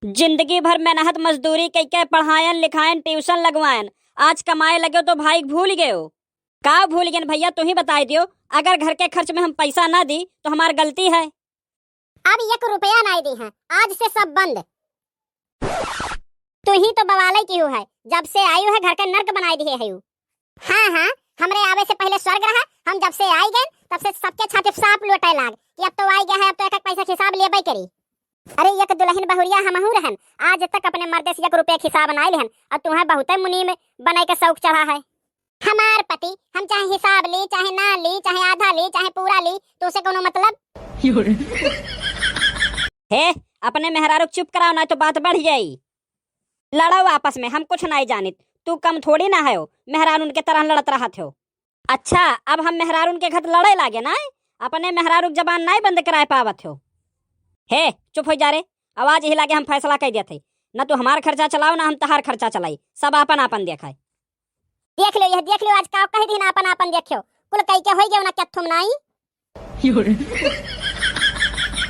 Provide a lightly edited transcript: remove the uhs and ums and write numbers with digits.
जिंदगी भर मेहनत मजदूरी कई पढ़ायन लिखायन ट्यूशन लगवायन, आज कमाए लगे तो भाई भूल गए हो। का भूल गए भैया, तू ही बताई दियो। अगर घर के खर्च में हम पैसा ना दी तो हमारी गलती है। अब 1 रुपया नहीं दी है, आज से सब बंद। तू ही तो बवाले की है, जब से आई है घर का नर्क बनाई दिए है। हाँ हाँ, हमरे आवे से पहले स्वर्ग रहा। हम जब से आई गए तब से सबके छाते सांप लौटे लाग कि अब तो आई गया है, अब तो एक पैसा के हिसाब लेबे करी। अरे एक दुल्हन बहुरिया हमहू रहन, आज तक अपने मर्दे से 1 रुपया के हिसाब नहीं लेहन, और तुम्हें बहुत मुनीम बनाए के शौक चढ़ा है। हमार पति हम चाहे हिसाब ली चाहे ना ली, चाहे आधा ली चाहे पूरा ली, तो उसे कोनो मतलब। हे अपने मेहरारू चुप कराओ, ना तो बात बढ़ जाई। लड़ो आपस में, हम कुछ नहीं जानित। तू कम थोड़ी ना है, मेहरारून के तरह लड़त रहा थे। अच्छा, अब हम मेहरारून के घर लड़े लागे ना, अपने मेहरारू जबान नहीं बंद कराए पावत हो। हे चुप हो जा रे, आवाज हिला के हम फैसला कर दिया थे। न तू हमार खर्चा चलाओ ना हम तहार खर्चा चलाई, सब अपन अपन देखाए। देख लो यह, देख लो आज का कह दिन अपन अपन देखियो, कुल कई के होई गयो ना क्या तुम नहीं।